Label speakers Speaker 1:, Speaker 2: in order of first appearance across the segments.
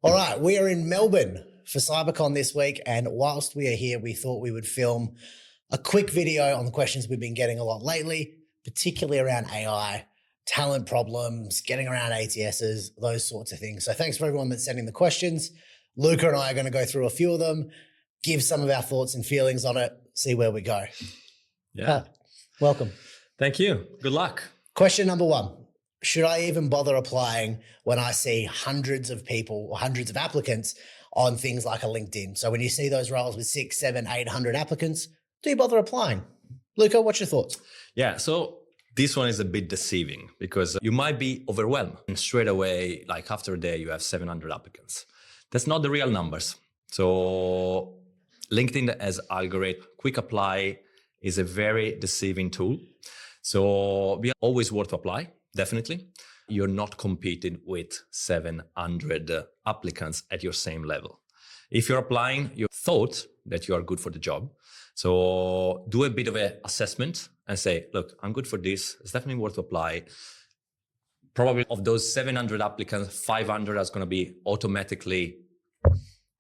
Speaker 1: All right, we are in Melbourne for CyberCon this week, and whilst we are here, we thought we would film a quick video on the questions we've been getting a lot lately, particularly around AI, talent problems, getting around ATSs, those sorts of things. So thanks for everyone that's sending the questions. Luca and I are going to go through a few of them, give some of our thoughts and feelings on it, see where we go.
Speaker 2: Yeah.
Speaker 1: Welcome.
Speaker 2: Thank you. Good luck.
Speaker 1: Question number one. Should I even bother applying when I see hundreds of people or hundreds of applicants on things like a LinkedIn? So when you see those roles with 600, 700, 800 applicants, do you bother applying? Luca, what's your thoughts?
Speaker 2: Yeah. So this one is a bit deceiving because you might be overwhelmed and straight away, like after a day, you have 700 applicants. That's not the real numbers. So LinkedIn as algorithm, quick apply is a very deceiving tool. So be always worth to apply. Definitely. You're not competing with 700 applicants at your same level. If you're applying, you thought that you are good for the job. So do a bit of an assessment and say, look, I'm good for this. It's definitely worth to apply. Probably of those 700 applicants, 500 is going to be automatically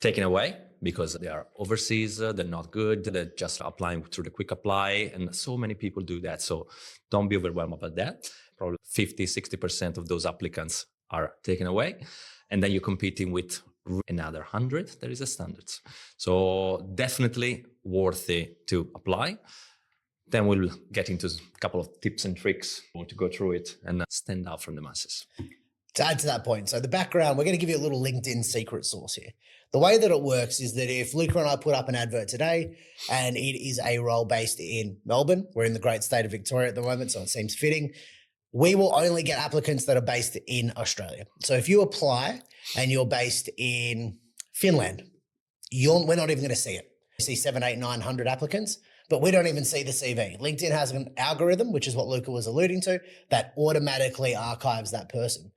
Speaker 2: taken away because they are overseas, they're not good, they're just applying through the quick apply. And so many people do that. So don't be overwhelmed about that. Probably 50, 60% of those applicants are taken away. And then you're competing with another 100. There is a standard. So definitely worthy to apply. Then we'll get into a couple of tips and tricks to go through it and stand out from the masses.
Speaker 1: To add to that point, so the background, we're going to give you a little LinkedIn secret sauce here. The way that it works is that if Luca and I put up an advert today and it is a role based in Melbourne, we're in the great state of Victoria at the moment, so it seems fitting, we will only get applicants that are based in Australia. So if you apply and you're based in Finland, we're not even going to see it. You see 700, 800, 900 applicants, but we don't even see the CV. LinkedIn has an algorithm, which is what Luca was alluding to, that automatically archives that person.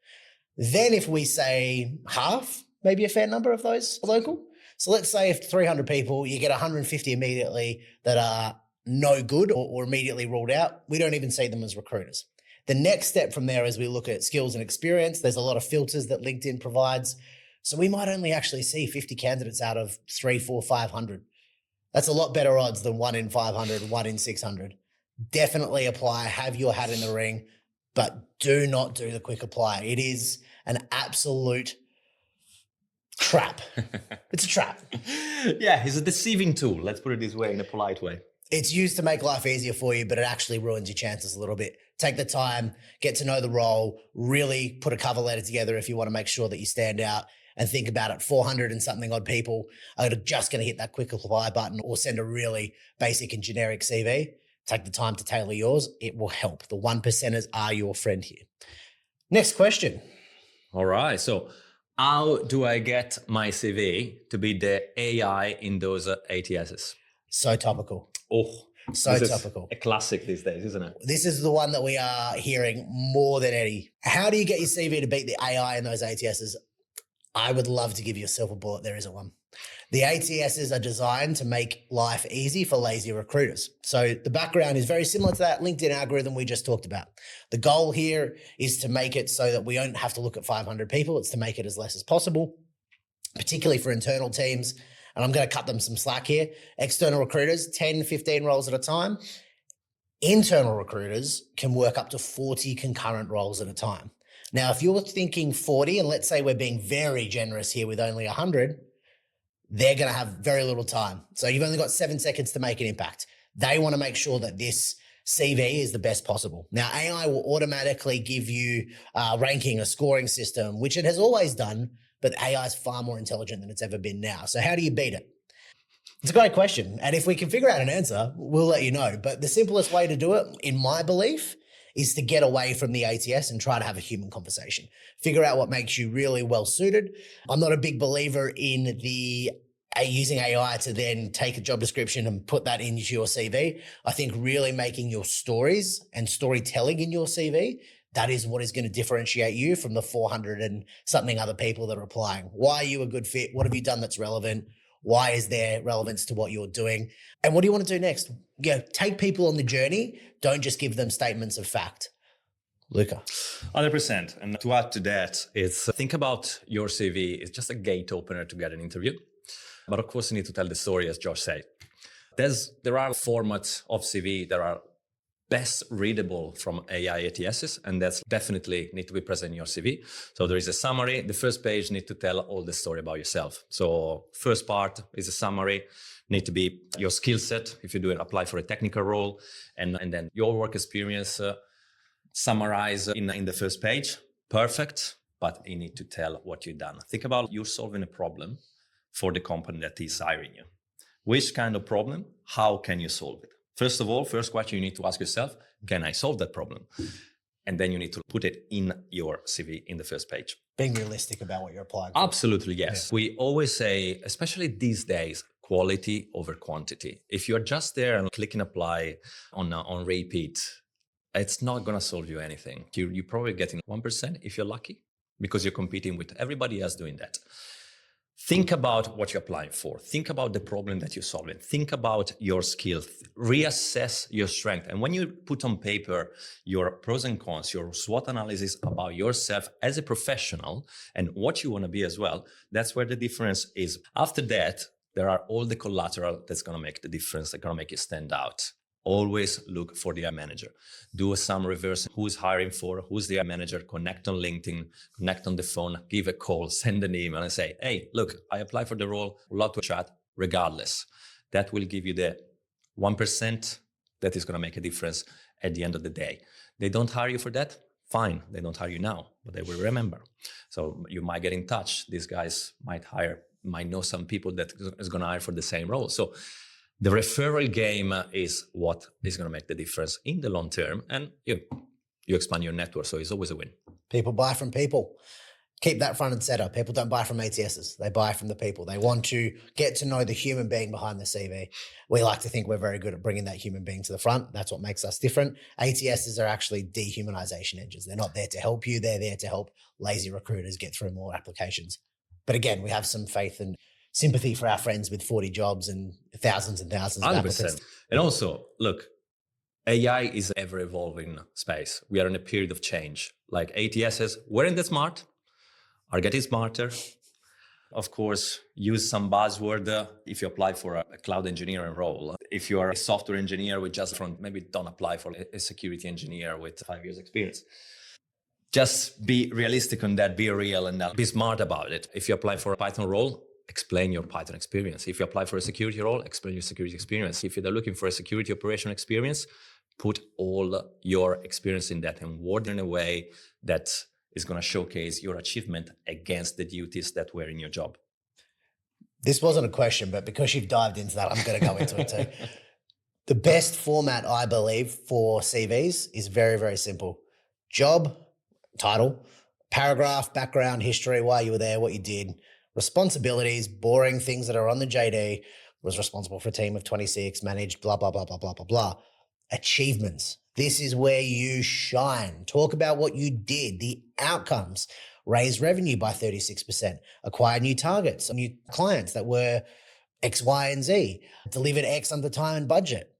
Speaker 1: Then if we say half, maybe a fair number of those are local. So let's say if 300 people, you get 150 immediately that are no good or immediately ruled out. We don't even see them as recruiters. The next step from there is we look at skills and experience. There's a lot of filters that LinkedIn provides. So we might only actually see 50 candidates out of 300, 400, 500. That's a lot better odds than 1 in 500, 1 in 600. Definitely apply, have your hat in the ring, but do not do the quick apply. It is an absolute trap. It's a trap.
Speaker 2: Yeah, it's a deceiving tool. Let's put it this way, in a polite way.
Speaker 1: It's used to make life easier for you, but it actually ruins your chances a little bit. Take the time, get to know the role, really put a cover letter together if you want to make sure that you stand out, and think about it. 400 and something odd people are just going to hit that quick apply button or send a really basic and generic CV. Take the time to tailor yours. It will help. The 1%ers are your friend here. Next question.
Speaker 2: All right. So how do I get my CV to be the AI in those ATSs?
Speaker 1: So topical.
Speaker 2: Oh,
Speaker 1: so topical.
Speaker 2: A classic these days, isn't it?
Speaker 1: This is the one that we are hearing more than any. How do you get your CV to beat the AI in those ATSs? I would love to give you a silver bullet. There isn't one. The ATSs are designed to make life easy for lazy recruiters. So the background is very similar to that LinkedIn algorithm we just talked about. The goal here is to make it so that we don't have to look at 500 people. It's to make it as less as possible, particularly for internal teams. And I'm going to cut them some slack here. External recruiters, 10, 15 roles at a time. Internal recruiters can work up to 40 concurrent roles at a time. Now, if you're thinking 40, and let's say we're being very generous here with only 100, they're going to have very little time. So you've only got 7 seconds to make an impact. They want to make sure that this CV is the best possible. Now, AI will automatically give you ranking, a scoring system, which it has always done, but AI is far more intelligent than it's ever been now. So how do you beat it? It's a great question. And if we can figure out an answer, we'll let you know. But the simplest way to do it, in my belief, is to get away from the ATS and try to have a human conversation. Figure out what makes you really well suited. I'm not a big believer in the using AI to then take a job description and put that into your CV. I think really making your stories and storytelling in your CV, that is what is going to differentiate you from the 400 and something other people that are applying. Why are you a good fit? What have you done that's relevant? Why is there relevance to what you're doing? And what do you want to do next? Take people on the journey. Don't just give them statements of fact. Luca?
Speaker 2: 100%. And to add to that, it's think about your CV. It's just a gate opener to get an interview. But of course, you need to tell the story, as Josh said. There are formats of CV that are best readable from AI ATSs, and that's definitely need to be present in your CV. So there is a summary. The first page need to tell all the story about yourself. So first part is a summary, need to be your skill set if you do apply for a technical role, and then your work experience summarize in the first page. Perfect, but you need to tell what you've done. Think about you solving a problem for the company that is hiring you. Which kind of problem? How can you solve it? First of all, first question you need to ask yourself, can I solve that problem? And then you need to put it in your CV in the first page.
Speaker 1: Being realistic about what you're applying for.
Speaker 2: Absolutely, yes. Yeah. We always say, especially these days, quality over quantity. If you're just there and clicking apply on repeat, it's not going to solve you anything. You're probably getting 1% if you're lucky, because you're competing with everybody else doing that. Think about what you're applying for. Think about the problem that you're solving. Think about your skills. Reassess your strength. And when you put on paper your pros and cons, your SWOT analysis about yourself as a professional and what you want to be as well, that's where the difference is. After that, there are all the collateral that's going to make the difference, that's going to make you stand out. Always look for the manager. Do some reverse. Who's hiring for? Who's the manager? Connect on LinkedIn, connect on the phone, give a call, send an email and say, hey, look, I applied for the role, love to chat, regardless. That will give you the 1% that is going to make a difference at the end of the day. They don't hire you for that? Fine, they don't hire you now, but they will remember. So you might get in touch. These guys might know some people that is going to hire for the same role. So the referral game is what is going to make the difference in the long term, and you expand your network, so it's always a win.
Speaker 1: People buy from people. Keep that front and center. People don't buy from ATSs. They buy from the people. They want to get to know the human being behind the CV. We like to think we're very good at bringing that human being to the front. That's what makes us different. ATSs are actually dehumanization engines. They're not there to help you. They're there to help lazy recruiters get through more applications. But again, we have some faith and sympathy for our friends with 40 jobs and thousands of
Speaker 2: 100%.
Speaker 1: applicants.
Speaker 2: And also, look, AI is an ever-evolving space. We are in a period of change. Like ATSs, weren't that smart, are getting smarter. Of course, use some buzzword if you apply for a cloud engineering role. If you are a software engineer with just from, maybe don't apply for a security engineer with 5 years experience. Just be realistic on that, be real, and be smart about it. If you apply for a Python role, explain your Python experience. If you apply for a security role, explain your security experience. If you're looking for a security operation experience, put all your experience in that and word in a way that is going to showcase your achievement against the duties that were in your job.
Speaker 1: This wasn't a question, but because you've dived into that, I'm going to go into it too. The best format, I believe, for CVs is very, very simple. Job, title, paragraph, background, history, why you were there, what you did, responsibilities, boring things that are on the JD, was responsible for a team of 26, managed blah, blah, blah, blah, blah, blah, blah. Achievements. This is where you shine. Talk about what you did, the outcomes. Raise revenue by 36%, acquire new targets, new clients that were X, Y, and Z, delivered X under time and budget.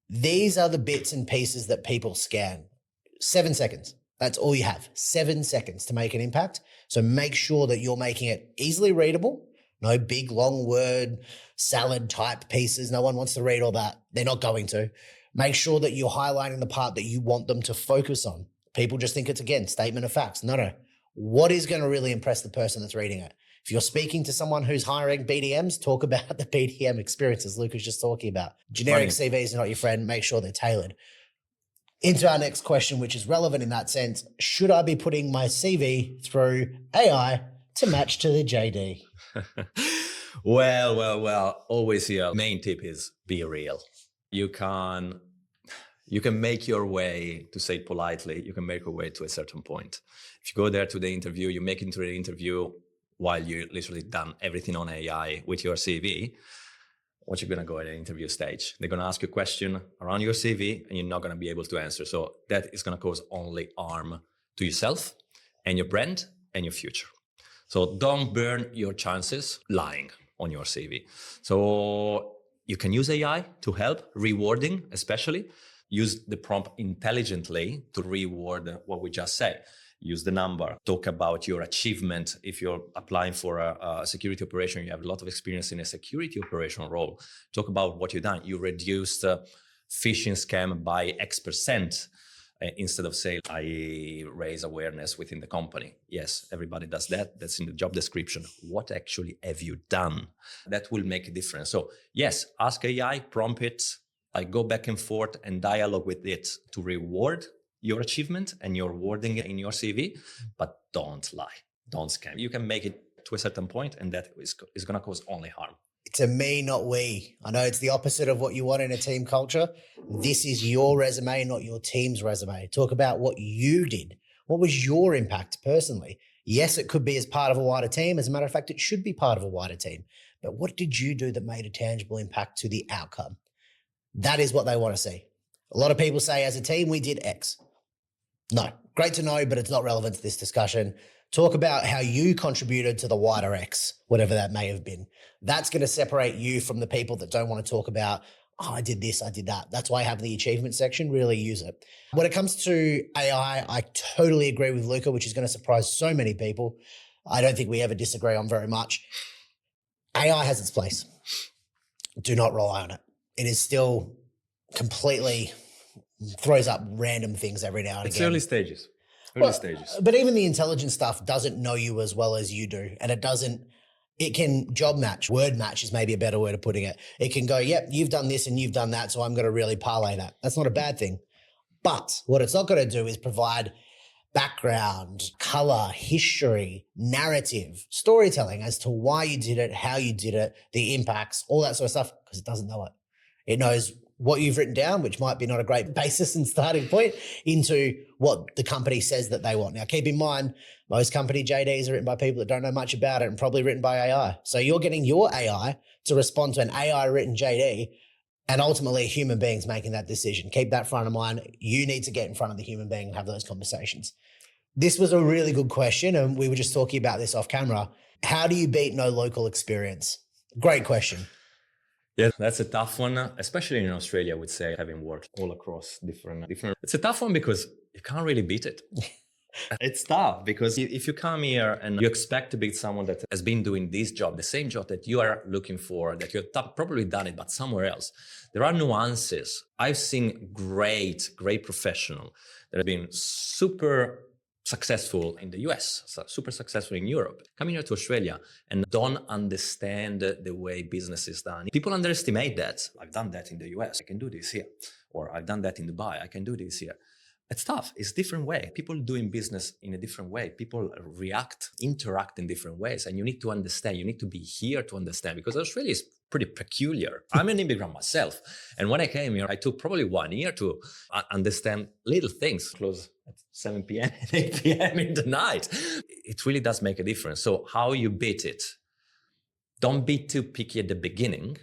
Speaker 1: These are the bits and pieces that people scan. 7 seconds. That's all you have. 7 seconds to make an impact. So make sure that you're making it easily readable. No big, long word, salad type pieces. No one wants to read all that. They're not going to. Make sure that you're highlighting the part that you want them to focus on. People just think it's, again, statement of facts. No. What is going to really impress the person that's reading it? If you're speaking to someone who's hiring BDMs, talk about the BDM experiences Luke was just talking about. Generic CVs are not your friend. Make sure they're tailored. Into our next question, which is relevant in that sense. Should I be putting my CV through AI to match to the JD?
Speaker 2: Well. Always here. Main tip is be real. You can make your way, to say it politely, you can make your way to a certain point. If you go there to the interview, you make it into the interview while you literally done everything on AI with your CV, what you're going to go at an interview stage. They're going to ask you a question around your CV and you're not going to be able to answer. So that is going to cause only harm to yourself and your brand and your future. So don't burn your chances lying on your CV. So you can use AI to help, rewarding especially. use the prompt intelligently to reward what we just said. Use the number, talk about your achievement. If you're applying for a security operation, you have a lot of experience in a security operation role. Talk about what you've done. You reduced phishing scam by X%. Instead of saying, I raise awareness within the company. Yes, everybody does that. That's in the job description. What actually have you done? That will make a difference. So yes, ask AI, prompt it, go back and forth and dialogue with it to reward your achievement and your wording in your CV, but don't lie, don't scam. You can make it to a certain point and that is going to cause only harm.
Speaker 1: It's a me, not we. I know it's the opposite of what you want in a team culture. This is your resume, not your team's resume. Talk about what you did. What was your impact personally? Yes, it could be as part of a wider team. As a matter of fact, it should be part of a wider team. But what did you do that made a tangible impact to the outcome? That is what they want to see. A lot of people say, as a team, we did X. No, great to know, but it's not relevant to this discussion. Talk about how you contributed to the wider X, whatever that may have been. That's going to separate you from the people that don't want to talk about, oh, I did this, I did that. That's why I have the achievement section. Really use it. When it comes to AI, I totally agree with Luca, which is going to surprise so many people. I don't think we ever disagree on very much. AI has its place. Do not rely on it. It is still completely throws up random things every now and
Speaker 2: It's
Speaker 1: again.
Speaker 2: early stages. Stages.
Speaker 1: But even the intelligent stuff doesn't know you as well as you do. And it can job match. Word match is maybe a better way of putting it. It can go, yep, you've done this and you've done that, so I'm going to really parlay that. That's not a bad thing. But what it's not going to do is provide background, color, history, narrative, storytelling as to why you did it, how you did it, the impacts, all that sort of stuff, because it doesn't know it. It knows what you've written down, which might be not a great basis and starting point, into what the company says that they want. Now, keep in mind, most company JDs are written by people that don't know much about it and probably written by AI. So you're getting your AI to respond to an AI written JD, and ultimately human beings making that decision. Keep that front of mind. You need to get in front of the human being and have those conversations. This was a really good question, and we were just talking about this off camera. How do you beat no local experience? Great question.
Speaker 2: Yeah, that's a tough one, especially in Australia, I would say, having worked all across different. It's a tough one because you can't really beat it. It's tough because if you come here and you expect to beat someone that has been doing this job, the same job that you are looking for, that you've probably done it, but somewhere else, there are nuances. I've seen great professionals that have been super successful in the US, super successful in Europe, coming here to Australia and don't understand the way business is done. People underestimate that. I've done that in the US, I can do this here. Or I've done that in Dubai, I can do this here. It's tough. It's a different way. People doing business in a different way. People interact in different ways. And you need to understand. You need to be here to understand, because Australia is pretty peculiar. I'm an immigrant myself. And when I came here, I took probably 1 year to understand little things. Close at 7 p.m. and 8 p.m. in the night. It really does make a difference. So how you beat it? Don't be too picky at the beginning.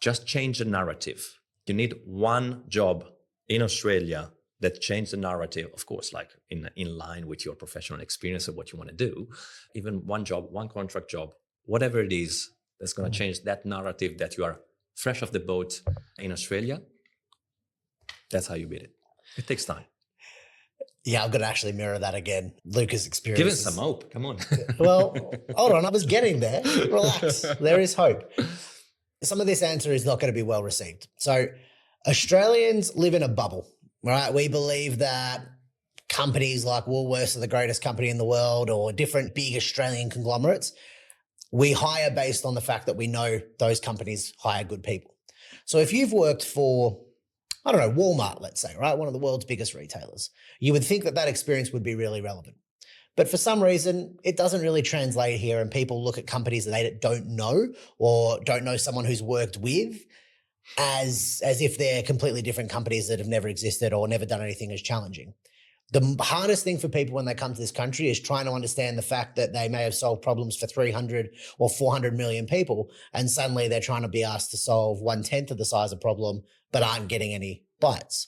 Speaker 2: Just change the narrative. You need one job in Australia that changed the narrative, of course, like in line with your professional experience of what you want to do. Even one job, one contract job, whatever it is, that's going to change that narrative that you are fresh off the boat in Australia. That's how you beat it. It takes time.
Speaker 1: Yeah, I'm going to actually mirror that again. Luca's experience.
Speaker 2: Give us some hope. Come on.
Speaker 1: Well, hold on. I was getting there. Relax. There is hope. Some of this answer is not going to be well received. So Australians live in a bubble, right? We believe that companies like Woolworths are the greatest company in the world, or different big Australian conglomerates. We hire based on the fact that we know those companies hire good people. So if you've worked for, I don't know, Walmart, let's say, right? One of the world's biggest retailers, you would think that that experience would be really relevant. But for some reason, it doesn't really translate here, and people look at companies that they don't know or don't know someone who's worked with as if they're completely different companies that have never existed or never done anything as challenging. The hardest thing for people when they come to this country is trying to understand the fact that they may have solved problems for 300 or 400 million people, and suddenly they're trying to be asked to solve 1/10 of the size of problem, but aren't getting any bites.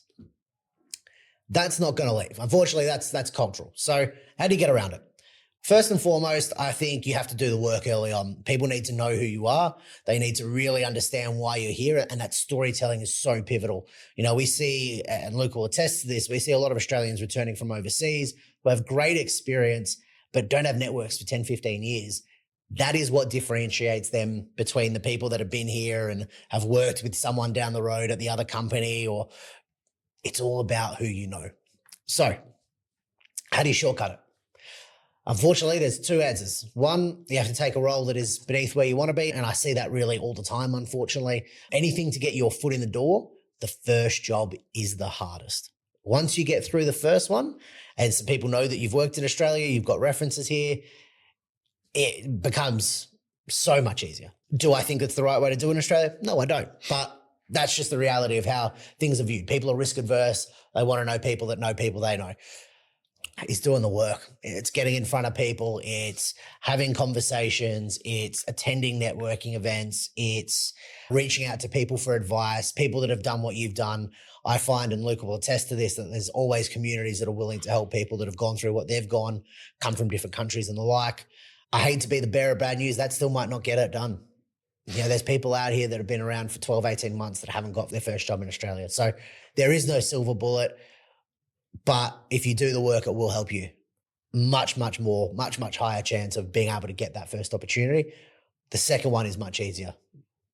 Speaker 1: That's not going to leave. Unfortunately, that's cultural. So how do you get around it? First and foremost, I think you have to do the work early on. People need to know who you are. They need to really understand why you're here. And that storytelling is so pivotal. We see, and Luke will attest to this, we see a lot of Australians returning from overseas who have great experience, but don't have networks for 10, 15 years. That is what differentiates them between the people that have been here and have worked with someone down the road at the other company, or it's all about who you know. So how do you shortcut it? Unfortunately, there's two answers. One, you have to take a role that is beneath where you want to be. And I see that really all the time, unfortunately. Anything to get your foot in the door, the first job is the hardest. Once you get through the first one, and some people know that you've worked in Australia, you've got references here, it becomes so much easier. Do I think it's the right way to do it in Australia? No, I don't. But that's just the reality of how things are viewed. People are risk adverse. They want to know people that know people they know. It's doing the work. It's getting in front of people. It's having conversations. It's attending networking events. It's reaching out to people for advice, people that have done what you've done. I find, and Luca will attest to this, that there's always communities that are willing to help people that have gone through what they've gone, come from different countries and the like. I hate to be the bearer of bad news. That still might not get it done. There's people out here that have been around for 12, 18 months that haven't got their first job in Australia. So there is no silver bullet. But if you do the work, it will help you. Much higher chance of being able to get that first opportunity. The second one is much easier.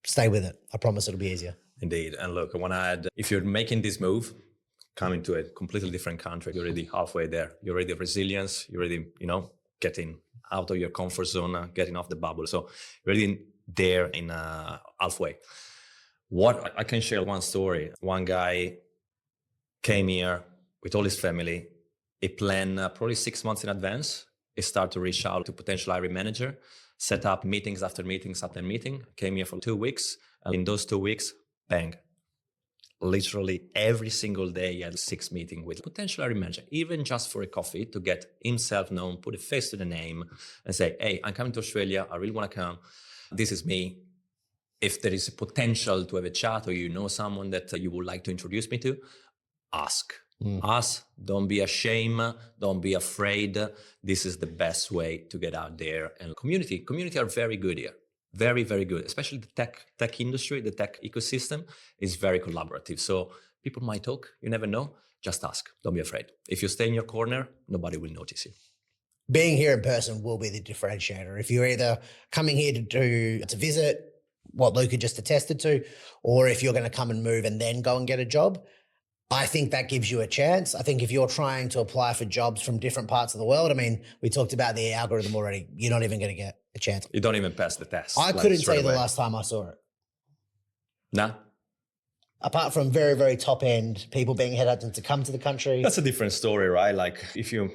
Speaker 1: Stay with it. I promise it'll be easier.
Speaker 2: Indeed. And look, I want to add, if you're making this move, coming to a completely different country, you're already halfway there. You're already resilience. You're already, getting out of your comfort zone, getting off the bubble. So you're already there in halfway. What I can share one story. One guy came here with all his family. He planned probably 6 months in advance. He started to reach out to potential hiring manager, set up meetings after meetings after meeting, came here for 2 weeks. And in those 2 weeks, bang, literally every single day he had 6 meetings with potential hiring manager, even just for a coffee, to get himself known, put a face to the name and say, hey, I'm coming to Australia. I really want to come. This is me. If there is a potential to have a chat, or you know someone that you would like to introduce me to, ask. Ask, don't be ashamed, don't be afraid. This is the best way to get out there. And community are very good here. Very, very good. Especially the tech industry, the tech ecosystem is very collaborative. So people might talk, you never know. Just ask, don't be afraid. If you stay in your corner, nobody will notice you.
Speaker 1: Being here in person will be the differentiator. If you're either coming here to visit, what Luca just attested to, or if you're going to come and move and then go and get a job, I think that gives you a chance. I think if you're trying to apply for jobs from different parts of the world, we talked about the algorithm already. You're not even going to get a chance.
Speaker 2: You don't even pass the test.
Speaker 1: I couldn't tell you the last time I saw it.
Speaker 2: Nah.
Speaker 1: Apart from very, very top end people being headhunted to come to the country.
Speaker 2: That's a different story, right? Like if you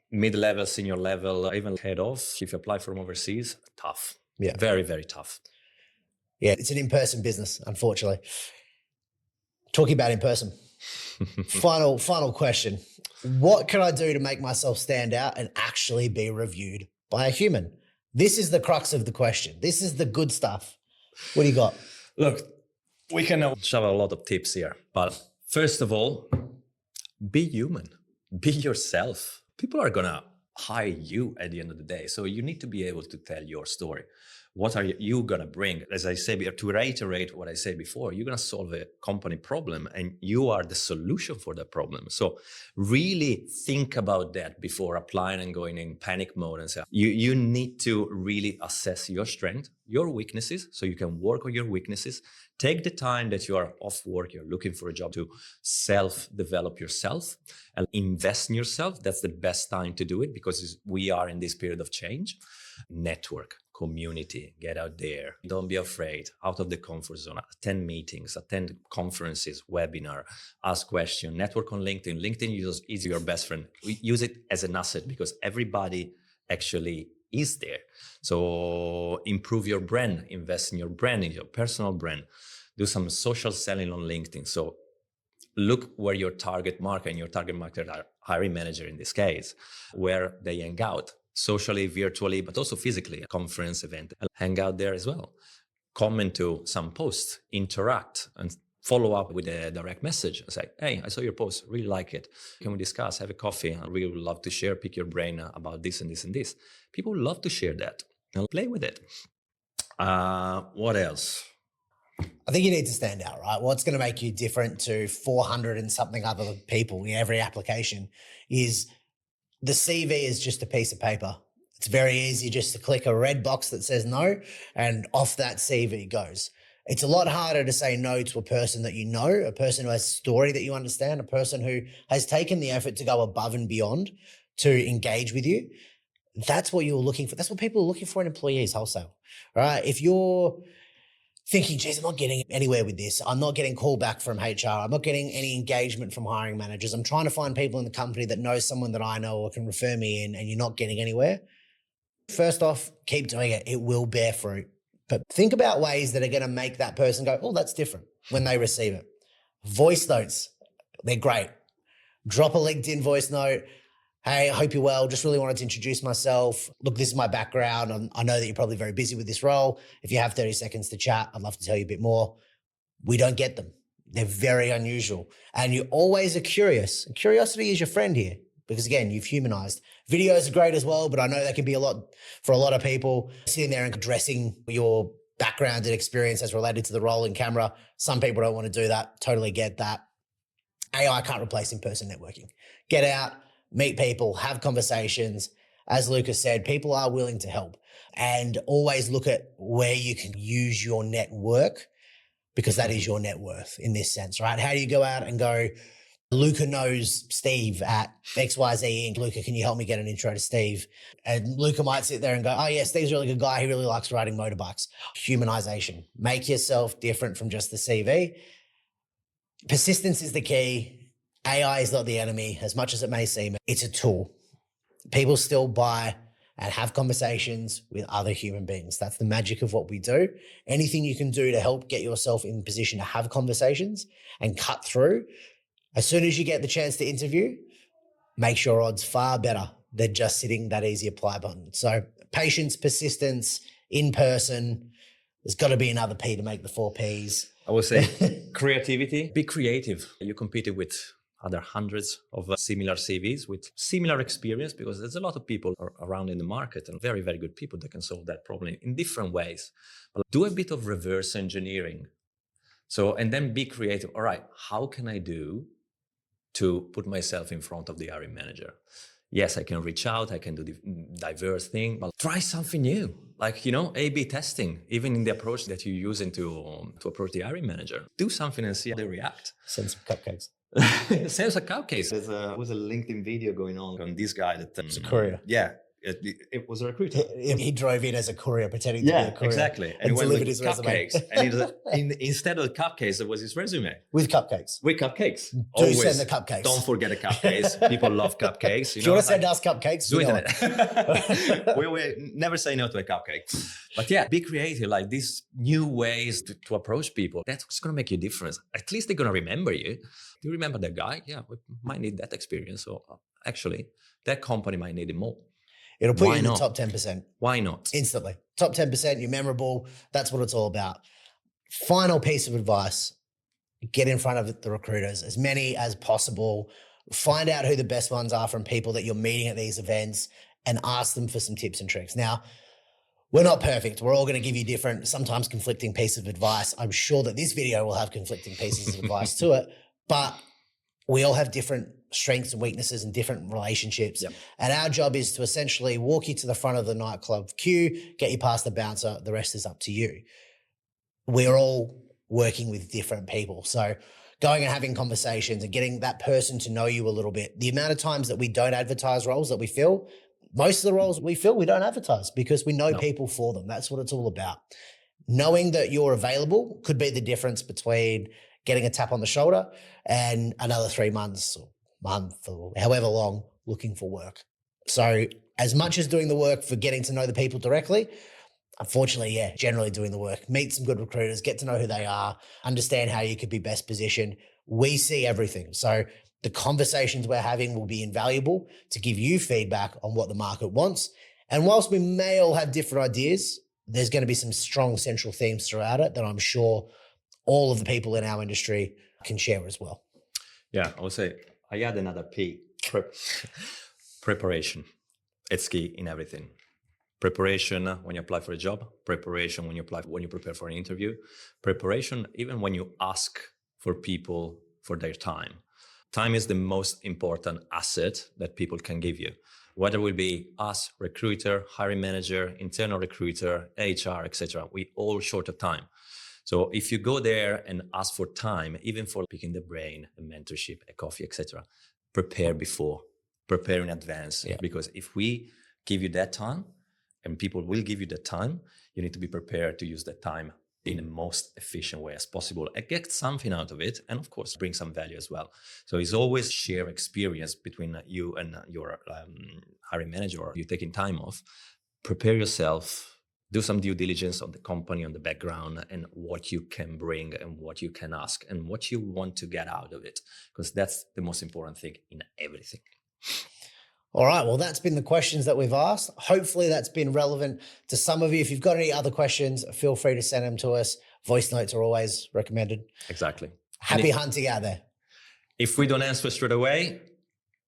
Speaker 2: mid-level, senior level, even head off, if you apply from overseas, tough.
Speaker 1: Yeah.
Speaker 2: Very, very tough.
Speaker 1: Yeah, it's an in-person business, unfortunately. Talking about in-person. Final question. What can I do to make myself stand out and actually be reviewed by a human? This is the crux of the question. This is the good stuff. What do you got?
Speaker 2: Look, we can shove a lot of tips here, but first of all, be human. Be yourself. People are going to hire you at the end of the day. So you need to be able to tell your story. What are you going to bring? As I say, to reiterate what I said before, you're going to solve a company problem and you are the solution for that problem. So really think about that before applying and going in panic mode and say, you need to really assess your strength, your weaknesses, so you can work on your weaknesses. Take the time that you are off work, you're looking for a job, to self-develop yourself and invest in yourself. That's the best time to do it because we are in this period of change. Network, community, get out there. Don't be afraid, out of the comfort zone. Attend meetings, attend conferences, webinar, ask questions, network on LinkedIn. LinkedIn is your best friend. We use it as an asset because everybody actually is there. So improve your brand, invest in your brand, in your personal brand. Do some social selling on LinkedIn. So look where your target market and your target market are hiring manager in this case, where they hang out. Socially, virtually, but also physically, a conference event, hang out there as well. Comment to some posts, interact, and follow up with a direct message and say, hey, I saw your post, really like it. Can we discuss, have a coffee? I really would love to share, pick your brain about this and this and this. People love to share that and play with it. What else?
Speaker 1: I think you need to stand out, right? What's going to make you different to 400 and something other people in every application is the CV is just a piece of paper. It's very easy just to click a red box that says no, and off that CV goes. It's a lot harder to say no to a person that you know, a person who has a story that you understand, a person who has taken the effort to go above and beyond to engage with you. That's what you're looking for. That's what people are looking for in employees wholesale, right? If you're thinking, geez, I'm not getting anywhere with this. I'm not getting callback from HR. I'm not getting any engagement from hiring managers. I'm trying to find people in the company that know someone that I know or can refer me in, and you're not getting anywhere. First off, keep doing it. It will bear fruit. But think about ways that are going to make that person go, oh, that's different when they receive it. Voice notes, they're great. Drop a LinkedIn voice note. Hey, I hope you're well. Just really wanted to introduce myself. Look, this is my background. I know that you're probably very busy with this role. If you have 30 seconds to chat, I'd love to tell you a bit more. We don't get them. They're very unusual. And you always are curious. Curiosity is your friend here because, again, you've humanized. Videos are great as well, but I know that can be a lot for a lot of people. Sitting there and addressing your background and experience as related to the role in camera. Some people don't want to do that. Totally get that. AI can't replace in-person networking. Get out. Meet people, have conversations. As Lucas said, people are willing to help, and always look at where you can use your network, because that is your net worth in this sense, right? How do you go out and go, Luca knows Steve at XYZ Inc. Luca, can you help me get an intro to Steve? And Luca might sit there and go, oh yeah, Steve's a really good guy. He really likes riding motorbikes. Humanization. Make yourself different from just the CV. Persistence is the key. AI is not the enemy, as much as it may seem. It's a tool. People still buy and have conversations with other human beings. That's the magic of what we do. Anything you can do to help get yourself in position to have conversations and cut through, as soon as you get the chance to interview, makes your odds far better than just sitting that easy apply button. So patience, persistence, in person. There's got to be another P to make the 4 Ps.
Speaker 2: I would say creativity. Be creative. You competed with other hundreds of similar CVs with similar experience, because there's a lot of people around in the market and very, very good people that can solve that problem in different ways. But do a bit of reverse engineering. So, and then be creative. All right, how can I do to put myself in front of the hiring manager? Yes, I can reach out, I can do diverse things, but try something new. Like, A/B testing, even in the approach that you're using to approach the hiring manager. Do something and see how they react.
Speaker 1: Send some cupcakes.
Speaker 2: Sales a cupcakes. There was a LinkedIn video going on this guy that
Speaker 1: it's a courier.
Speaker 2: Yeah, it was a recruiter.
Speaker 1: He drove in as a courier, pretending to be a courier.
Speaker 2: Exactly.
Speaker 1: And
Speaker 2: he
Speaker 1: delivered
Speaker 2: went with
Speaker 1: his resume.
Speaker 2: cupcakes. And instead of the cupcakes, it was his resume.
Speaker 1: With cupcakes.
Speaker 2: With cupcakes.
Speaker 1: Do
Speaker 2: Always.
Speaker 1: send the cupcakes.
Speaker 2: Don't forget the cupcakes. People love cupcakes.
Speaker 1: If you want to send us cupcakes,
Speaker 2: do it. We never say no to a cupcake. But yeah, be creative. Like these new ways to approach people. That's going to make you a difference. At least they're going to remember you. Do you remember that guy? Yeah, we might need that experience. So actually, that company might need it more.
Speaker 1: It'll put you in the top 10%.
Speaker 2: Why not?
Speaker 1: Instantly. Top 10%, you're memorable. That's what it's all about. Final piece of advice, get in front of the recruiters, as many as possible. Find out who the best ones are from people that you're meeting at these events and ask them for some tips and tricks. Now, we're not perfect. We're all going to give you different, sometimes conflicting pieces of advice. I'm sure that this video will have conflicting pieces of advice to it, but we all have different strengths and weaknesses and different relationships.
Speaker 2: Yep.
Speaker 1: And our job is to essentially walk you to the front of the nightclub queue, get you past the bouncer. The rest is up to you. We're all working with different people. So going and having conversations and getting that person to know you a little bit. The amount of times that we don't advertise roles that we fill, most of the roles we fill, we don't advertise because we know people for them. That's what it's all about. Knowing that you're available could be the difference between getting a tap on the shoulder and another 3 months or month or however long looking for work. So as much as doing the work for getting to know the people directly, unfortunately, generally doing the work. Meet some good recruiters, get to know who they are, understand how you could be best positioned. We see everything. So the conversations we're having will be invaluable to give you feedback on what the market wants. And whilst we may all have different ideas, there's going to be some strong central themes throughout it that I'm sure all of the people in our industry can share as well.
Speaker 2: Yeah, I would say I add another P, preparation. It's key in everything. Preparation when you apply for a job, preparation when you prepare for an interview, preparation even when you ask for people for their time. Time is the most important asset that people can give you. Whether it will be us, recruiter, hiring manager, internal recruiter, HR, etc. We all short of time. So if you go there and ask for time, even for picking the brain, a mentorship, a coffee, etc., prepare before, prepare in advance.
Speaker 1: Yeah.
Speaker 2: Because if we give you that time, and people will give you the time, you need to be prepared to use that time in the most efficient way as possible and get something out of it. And of course, bring some value as well. So it's always share experience between you and your hiring manager, or you taking time off. Prepare yourself, do some due diligence on the company, on the background, and what you can bring and what you can ask and what you want to get out of it. Because that's the most important thing in everything.
Speaker 1: All right. Well, that's been the questions that we've asked. Hopefully that's been relevant to some of you. If you've got any other questions, feel free to send them to us. Voice notes are always recommended.
Speaker 2: Exactly.
Speaker 1: Happy hunting out there.
Speaker 2: If we don't answer straight away,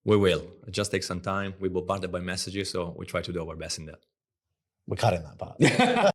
Speaker 2: we will. It just takes some time. We bombarded by messages, so we try to do our best in that.
Speaker 1: We're cutting that part.